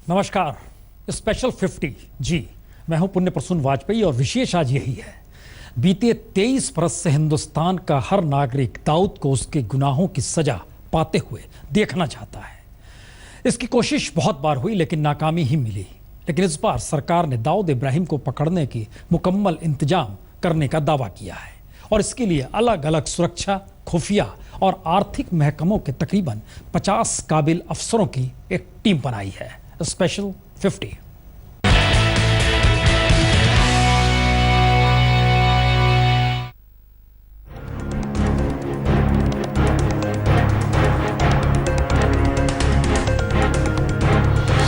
नमस्कार। स्पेशल 50 जी, मैं हूं पुण्य प्रसून वाजपेयी और विशेष आज यही है। बीते 23 बरस से हिंदुस्तान का हर नागरिक दाऊद को उसके गुनाहों की सजा पाते हुए देखना चाहता है। इसकी कोशिश बहुत बार हुई लेकिन नाकामी ही मिली। लेकिन इस बार सरकार ने दाऊद इब्राहिम को पकड़ने की मुकम्मल इंतजाम करने का दावा किया है और इसके लिए अलग अलग सुरक्षा, खुफिया और आर्थिक महकमों के तकरीबन 50 काबिल अफसरों की एक टीम बनाई है। स्पेशल 50।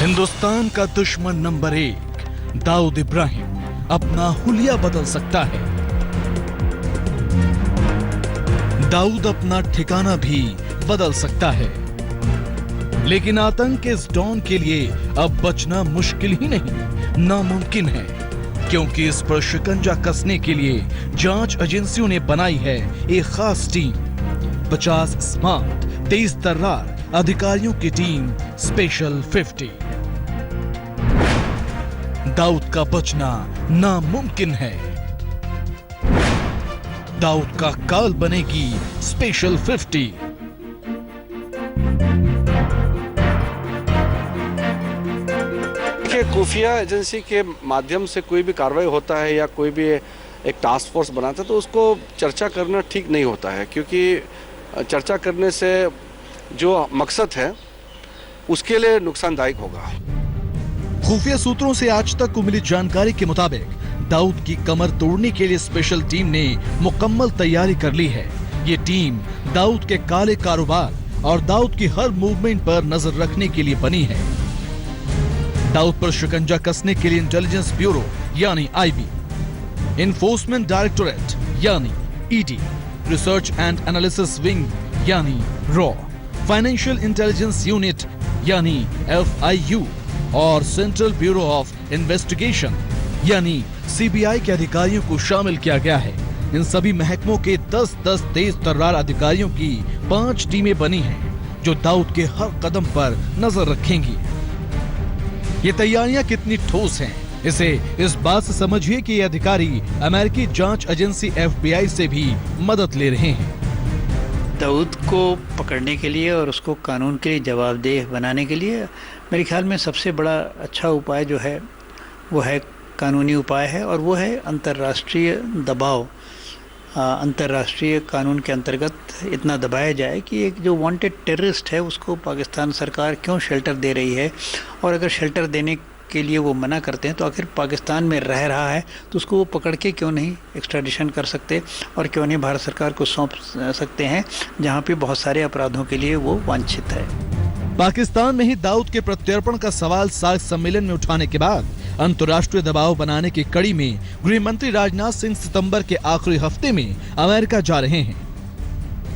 हिंदुस्तान का दुश्मन नंबर 1 दाऊद इब्राहिम अपना हुलिया बदल सकता है। दाऊद अपना ठिकाना भी बदल सकता है, लेकिन आतंक के इस डॉन के लिए अब बचना मुश्किल ही नहीं, नामुमकिन है, क्योंकि इस पर शिकंजा कसने के लिए जांच एजेंसियों ने बनाई है एक खास टीम। 50 स्मार्ट, तेज तर्रार अधिकारियों की टीम स्पेशल 50। दाऊद का बचना नामुमकिन है। दाऊद का काल बनेगी स्पेशल 50। खुफिया एजेंसी के माध्यम से कोई भी कार्रवाई होता है या कोई भी एक टास्क फोर्स बनाता है तो उसको चर्चा करना ठीक नहीं होता है, क्योंकि चर्चा करने से जो मकसद है उसके लिए नुकसानदायक होगा। खुफिया सूत्रों से आज तक को मिली जानकारी के मुताबिक दाऊद की कमर तोड़ने के लिए स्पेशल टीम ने मुकम्मल तैयारी कर ली है। ये टीम दाऊद के काले कारोबार और दाऊद की हर मूवमेंट पर नजर रखने के लिए बनी है। दाऊद पर शिकंजा कसने के लिए इंटेलिजेंस ब्यूरो यानी आईबी, इन्फोर्समेंट डायरेक्टोरेट यानी ED, research and analysis wing यानी रॉ, फाइनेंशियल इंटेलिजेंस यूनिट यानी एफआईयू और सेंट्रल ब्यूरो ऑफ इन्वेस्टिगेशन यानी सीबीआई के अधिकारियों को शामिल किया गया है। इन सभी महकमों के 10-10 तेज तर्रार अधिकारियों की 5 टीमें बनी हैं, जो दाऊद के हर कदम पर नजर रखेंगी। ये तैयारियां कितनी ठोस हैं, इसे इस बात से समझिए कि ये अधिकारी अमेरिकी जांच एजेंसी एफबीआई से भी मदद ले रहे हैं। दाऊद को पकड़ने के लिए और उसको कानून के लिए जवाबदेह बनाने के लिए मेरे ख्याल में सबसे बड़ा अच्छा उपाय जो है वो है कानूनी उपाय है, और वो है अंतर्राष्ट्रीय दबाव। अंतर्राष्ट्रीय कानून के अंतर्गत इतना दबाया जाए कि एक जो वांटेड टेररिस्ट है उसको पाकिस्तान सरकार क्यों शेल्टर दे रही है, और अगर शेल्टर देने के लिए वो मना करते हैं तो आखिर पाकिस्तान में रह रहा है तो उसको वो पकड़ के क्यों नहीं एक्स्ट्राडिशन कर सकते और क्यों नहीं भारत सरकार को सौंप सकते हैं, जहाँ पे बहुत सारे अपराधों के लिए वो वांछित है। पाकिस्तान में ही दाऊद के प्रत्यर्पण का सवाल सार्क सम्मेलन में उठाने के बाद अंतर्राष्ट्रीय दबाव बनाने की कड़ी में गृह मंत्री राजनाथ सिंह सितंबर के आखिरी हफ्ते में अमेरिका जा रहे हैं।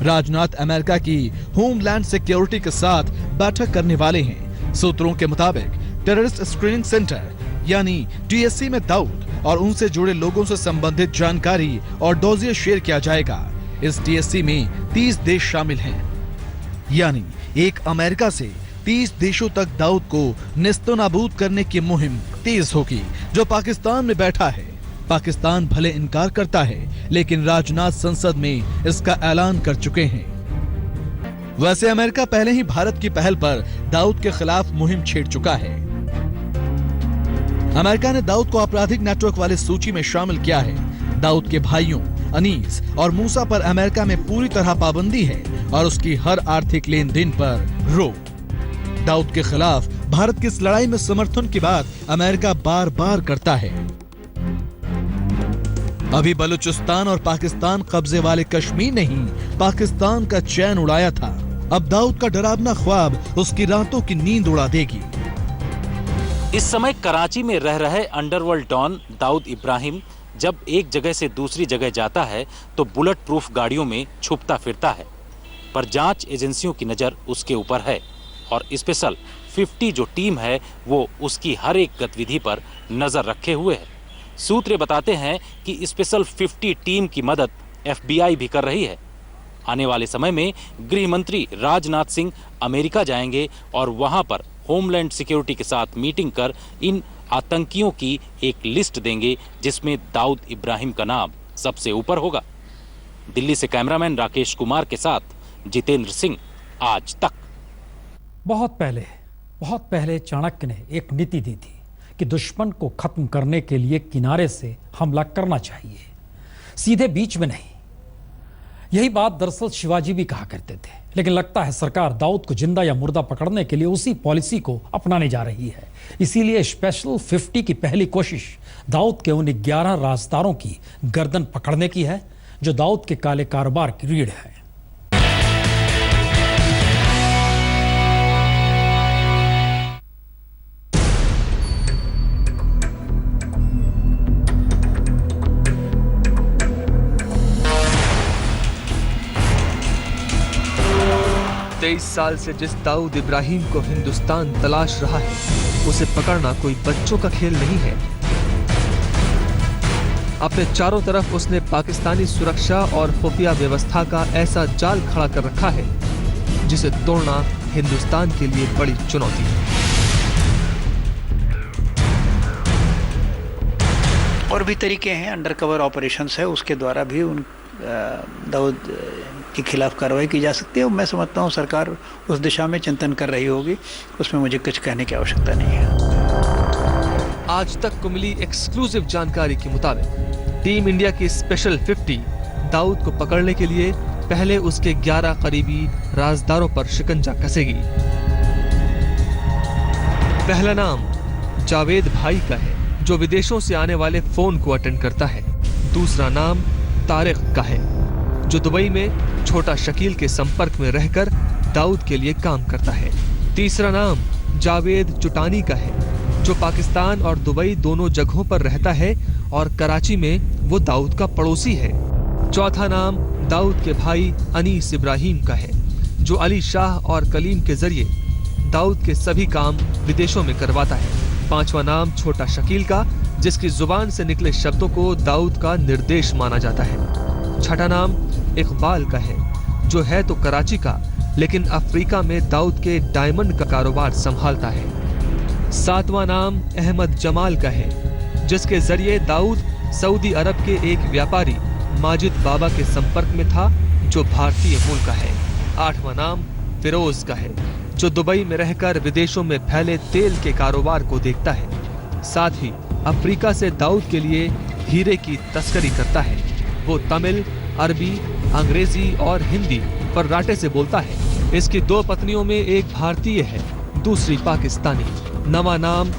राजनाथ अमेरिका की होमलैंड सिक्योरिटी के साथ बैठक करने वाले हैं। सूत्रों के मुताबिक टेररिस्ट स्क्रीनिंग सेंटर यानी टीएससी में दाऊद और उनसे जुड़े लोगों से संबंधित जानकारी और डोजियर शेयर किया जाएगा। इस टीएससी में 30 देश शामिल हैं, यानी एक अमेरिका से 30 देशों तक दाऊद को नेस्तनाबूद करने की मुहिम तेज होगी। जो पाकिस्तान में बैठा है, पाकिस्तान भले इनकार करता है, लेकिन राजनाथ संसद में इसका ऐलान कर चुके हैं। वैसे अमेरिका पहले ही भारत की पहल पर दाऊद के खिलाफ मुहिम छेड़ चुका है। अमेरिका ने दाऊद को आपराधिक नेटवर्क वाली सूची में शामिल किया है। दाऊद के भाइयों अनीस और मूसा पर अमेरिका में पूरी तरह पाबंदी है और उसकी हर आर्थिक लेन देन पर रोक। दाऊद के खिलाफ भारत की इस लड़ाई में समर्थन की बात अमेरिका बार बार करता है। अभी बलूचिस्तान और पाकिस्तान कब्जे वाले कश्मीर ने ही पाकिस्तान का चैन उड़ाया था। अब दाऊद का डरावना ख्वाब उसकी रातों की नींद उड़ा देगी। इस समय कराची में रह रहे अंडरवर्ल्ड डॉन दाऊद इब्राहिम जब एक जगह से दूसरी जगह जाता है तो बुलेट प्रूफ गाड़ियों में छुपता फिरता है, पर जांच एजेंसियों की नजर उसके ऊपर है और स्पेशल 50 जो टीम है वो उसकी हर एक गतिविधि पर नजर रखे हुए है। सूत्र बताते हैं कि स्पेशल 50 टीम की मदद एफबीआई भी कर रही है। आने वाले समय में गृह मंत्री राजनाथ सिंह अमेरिका जाएंगे और वहां पर होमलैंड सिक्योरिटी के साथ मीटिंग कर इन आतंकियों की एक लिस्ट देंगे जिसमें दाऊद इब्राहिम का नाम सबसे ऊपर होगा। दिल्ली से कैमरामैन राकेश कुमार के साथ जितेंद्र सिंह, आज तक। बहुत पहले चाणक्य ने एक नीति दी थी कि दुश्मन को खत्म करने के लिए किनारे से हमला करना चाहिए, सीधे बीच में नहीं। यही बात दरअसल शिवाजी भी कहा करते थे, लेकिन लगता है सरकार दाऊद को जिंदा या मुर्दा पकड़ने के लिए उसी पॉलिसी को अपनाने जा रही है। इसीलिए स्पेशल 50 की पहली कोशिश दाऊद के उन 11 राजदारों की गर्दन पकड़ने की है जो दाऊद के काले कारोबार की रीढ़ है। साल से जिस दाऊद इब्राहिम को हिंदुस्तान तलाश रहा है, उसे पकड़ना कोई बच्चों का खेल नहीं है। अपने चारों तरफ उसने पाकिस्तानी सुरक्षा और खुफिया व्यवस्था का ऐसा जाल खड़ा कर रखा है जिसे तोड़ना हिंदुस्तान के लिए बड़ी चुनौती है। और भी तरीके हैं, अंडरकवर ऑपरेशंस है, उसके द्वारा भी उन दाऊद के खिलाफ कार्रवाई की जा सकती है। और मैं समझता हूँ सरकार उस दिशा में चिंतन कर रही होगी, उसमें मुझे कुछ कहने की आवश्यकता नहीं है। आज तक को मिली एक्सक्लूसिव जानकारी के मुताबिक टीम इंडिया की स्पेशल 50 दाऊद को पकड़ने के लिए पहले उसके 11 करीबी राजदारों पर शिकंजा कसेगी। पहला नाम जावेद भाई का है, जो विदेशों से आने वाले फोन को अटेंड करता है। दूसरा नाम तारिक का है, जो दुबई में छोटा शकील के संपर्क में रहकर दाऊद के लिए काम करता है। तीसरा नाम जावेद चुटानी का है, जो पाकिस्तान और दुबई दोनों जगहों पर रहता है और कराची में वो दाऊद का पड़ोसी है। चौथा नाम दाऊद के भाई अनीस इब्राहिम का है, जो अली शाह और कलीम के जरिए दाऊद के सभी काम विदेशों में करवाता है। पांचवा नाम छोटा शकील का, जिसकी जुबान से निकले शब्दों को दाऊद का निर्देश माना जाता है। छठा नाम इकबाल का है, जो है तो कराची का, लेकिन अफ्रीका में दाऊद के डायमंड का कारोबार संभालता है। सातवां नाम अहमद जमाल का है, जिसके जरिए दाऊद सऊदी अरब के एक व्यापारी माजिद बाबा के संपर्क में था, जो भारतीय मूल का है। आठवां नाम फिरोज का है, जो दुबई में रहकर विदेशों में फैले तेल के कारोबार को देखता है। साथ ही अफ्रीका से दाऊद के लिए हीरे की तस्करी करता है। वो तमिल, अरबी, अंग्रेजी और हिंदी फर्राटे से बोलता है। इसकी 2 पत्नियों में एक भारतीय है, दूसरी पाकिस्तानी। नवा नाम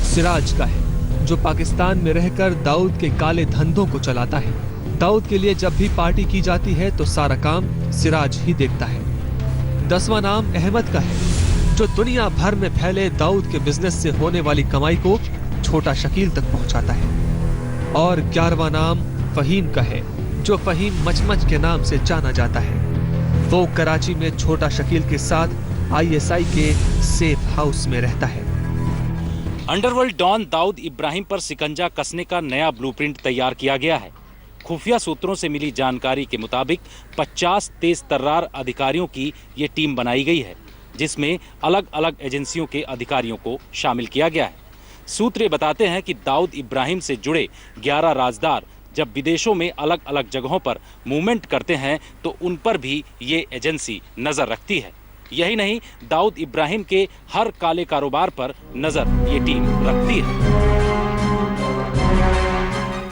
सिराज का है, जो पाकिस्तान में रहकर दाऊद के काले धंधों को चलाता है। दाऊद के लिए जब भी पार्टी की जाती है तो सारा काम सिराज ही देखता है। 10वां नाम अहमद का है, जो दुनिया भर में फैले दाऊद के बिजनेस से होने वाली कमाई को छोटा शकील तक पहुंचाता है। और 11वां नाम फहीम का है, जो फहीम मचमच के नाम से जाना जाता है। वो कराची में छोटा शकील के साथ ISI के सेफ हाउस में रहता है। अंडरवर्ल्ड डॉन दाऊद इब्राहिम पर शिकंजा कसने का नया ब्लूप्रिंट तैयार किया गया है। खुफिया सूत्रों से मिली जानकारी के मुताबिक 50 तेज तर्रार अधिकारियों की ये टीम बनाई गई है, जिसमें अलग अलग एजेंसियों के अधिकारियों को शामिल किया गया है। सूत्र बताते हैं कि दाऊद इब्राहिम से जुड़े 11 राजदार जब विदेशों में अलग अलग जगहों पर मूवमेंट करते हैं तो उन पर भी ये एजेंसी नजर रखती है। यही नहीं, दाऊद इब्राहिम के हर काले कारोबार पर नजर ये टीम रखती है।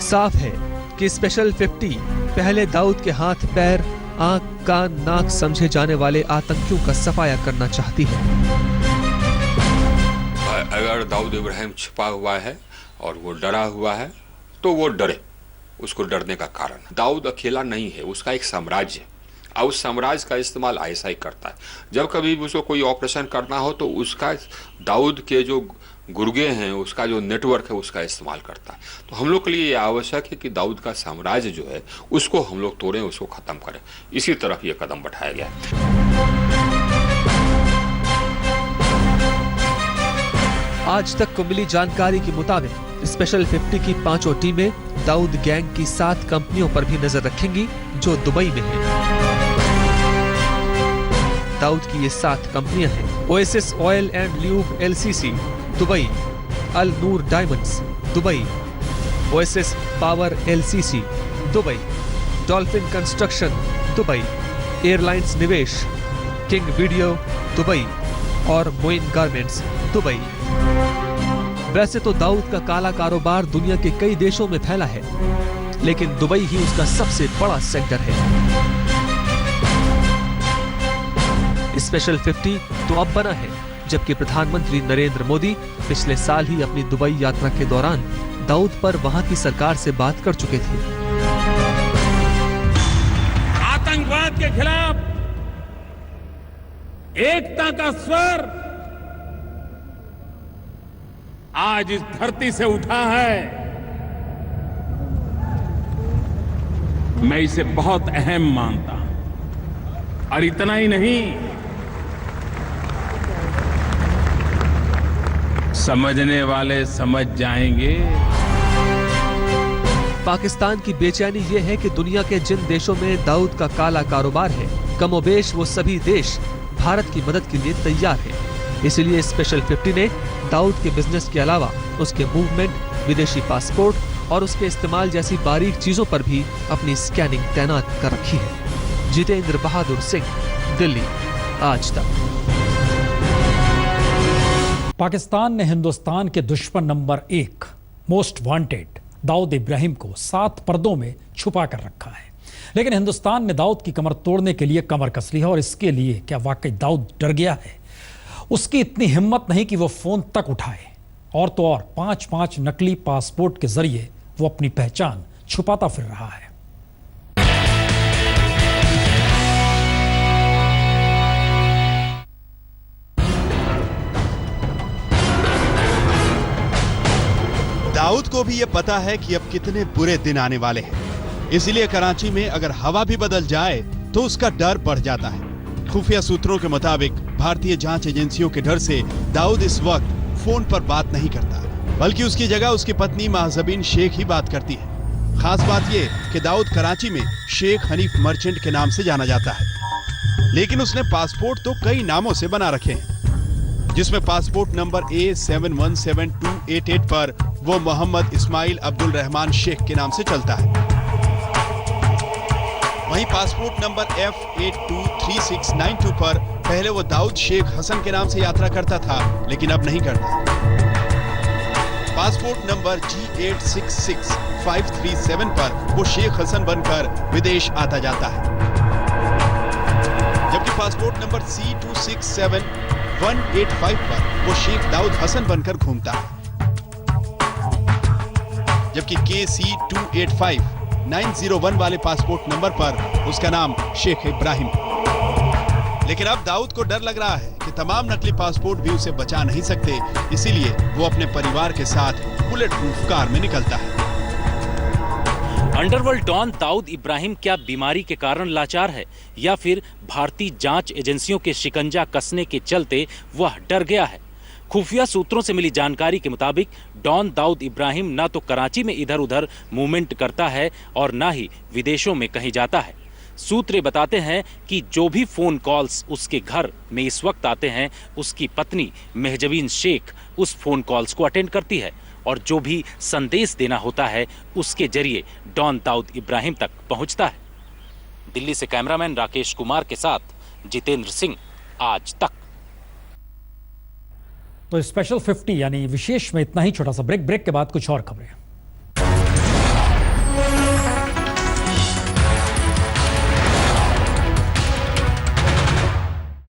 साफ है कि स्पेशल 50 पहले दाऊद के हाथ, पैर, आंख, कान, नाक समझे जाने वाले आतंकियों का सफाया करना चाहती है। अगर दाऊद इब्राहिम छिपा हुआ है और वो डरा हुआ है तो वो डरे, उसको डरने का कारण दाऊद अकेला नहीं है, उसका एक साम्राज्य है और उस साम्राज्य का इस्तेमाल ISI करता है। जब कभी भी उसको कोई ऑपरेशन करना हो तो उसका दाऊद के जो गुर्गे हैं, उसका जो नेटवर्क है, उसका इस्तेमाल करता है। तो हम लोग के लिए ये आवश्यक है कि दाऊद का साम्राज्य जो है उसको हम लोग तोड़ें, उसको खत्म करें। इसी तरफ ये कदम बढ़ाया गया है। आज तक को मिली जानकारी के मुताबिक स्पेशल 50 की 5 टीमें दाऊद गैंग की 7 कंपनियों पर भी नजर रखेंगी जो दुबई में हैं। दाऊद की ये 7 कंपनियां हैं। Oasis oil and lube LCC Dubai, Al Noor diamonds Dubai, Oasis power LCC Dubai, dolphin construction Dubai, airlines निवेश, किंग वीडियो दुबई और मोइन गारमेंट्स दुबई। वैसे तो दाऊद का काला कारोबार दुनिया के कई देशों में फैला है, लेकिन दुबई ही उसका सबसे बड़ा सेक्टर है। स्पेशल 50 तो अब बना है, जबकि प्रधानमंत्री नरेंद्र मोदी पिछले साल ही अपनी दुबई यात्रा के दौरान दाऊद पर वहां की सरकार से बात कर चुके थे। आतंकवाद के खिलाफ एकता का स्वर आज इस धरती से उठा है। मैं इसे बहुत अहम मानता हूं। और इतना ही नहीं, समझने वाले समझ जाएंगे। पाकिस्तान की बेचैनी यह है कि दुनिया के जिन देशों में दाऊद का काला कारोबार है, कमोबेश वो सभी देश भारत की मदद के लिए तैयार हैं। इसलिए स्पेशल 50 ने दाऊद के बिजनेस के अलावा उसके मूवमेंट, विदेशी पासपोर्ट और उसके इस्तेमाल जैसी बारीक चीजों पर भी अपनी स्कैनिंग तैनात कर रखी है। जितेंद्र बहादुर सिंह, दिल्ली, आज तक। पाकिस्तान ने हिंदुस्तान के दुश्मन नंबर 1 मोस्ट वांटेड दाऊद इब्राहिम को 7 पर्दों में छुपा कर रखा है। लेकिन हिंदुस्तान ने दाऊद की कमर तोड़ने के लिए कमर कस ली है। और इसके लिए क्या वाकई दाऊद डर गया है? उसकी इतनी हिम्मत नहीं कि वो फोन तक उठाए। और तो और 5-5 नकली पासपोर्ट के जरिए वो अपनी पहचान छुपाता फिर रहा है। दाऊद को भी ये पता है कि अब कितने बुरे दिन आने वाले हैं। इसलिए कराची में अगर हवा भी बदल जाए तो उसका डर बढ़ जाता है। खुफिया सूत्रों के मुताबिक भारतीय जांच एजेंसियों के डर से दाऊद इस वक्त फोन पर बात नहीं करता, बल्कि उसकी जगह उसकी पत्नी महजबीन शेख ही बात करती है। खास बात यह कि दाऊद कराची में शेख हनीफ मर्चेंट के नाम से जाना जाता है, लेकिन उसने पासपोर्ट तो कई नामों से बना रखे हैं, जिसमें पासपोर्ट नंबर A717288 पर वो मोहम्मद इस्माइल अब्दुल रहमान शेख के नाम से चलता है। वहीं पासपोर्ट नंबर F823692 पर पहले वो दाऊद शेख हसन के नाम से यात्रा करता था, लेकिन अब नहीं करता। पासपोर्ट नंबर G866537 पर वो शेख हसन बनकर विदेश आता जाता है, जबकि पासपोर्ट नंबर C267185 पर वो शेख दाऊद हसन बनकर घूमता है, जबकि KC285901 वाले पासपोर्ट नंबर पर उसका नाम शेख इब्राहिम। लेकिन अब दाऊद को डर लग रहा है कि तमाम नकली पासपोर्ट भी उसे बचा नहीं सकते, इसीलिए वो अपने परिवार के साथ बुलेट प्रूफ कार में निकलता है। अंडरवर्ल्ड डॉन दाऊद इब्राहिम क्या बीमारी के कारण लाचार है, या फिर भारतीय जांच एजेंसियों के शिकंजा कसने के चलते वह डर गया है? खुफिया सूत्रों से मिली जानकारी के मुताबिक डॉन दाऊद इब्राहिम न तो कराची में इधर उधर मूवमेंट करता है और न ही विदेशों में कहीं जाता है। सूत्र बताते हैं कि जो भी फोन कॉल्स उसके घर में इस वक्त आते हैं, उसकी पत्नी महजबीन शेख उस फोन कॉल्स को अटेंड करती है और जो भी संदेश देना होता है उसके जरिए डॉन दाऊद इब्राहिम तक पहुंचता है। दिल्ली से कैमरामैन राकेश कुमार के साथ जितेंद्र सिंह, आज तक। तो स्पेशल 50 यानी विशेष में इतना ही। छोटा सा ब्रेक के बाद कुछ और खबरें।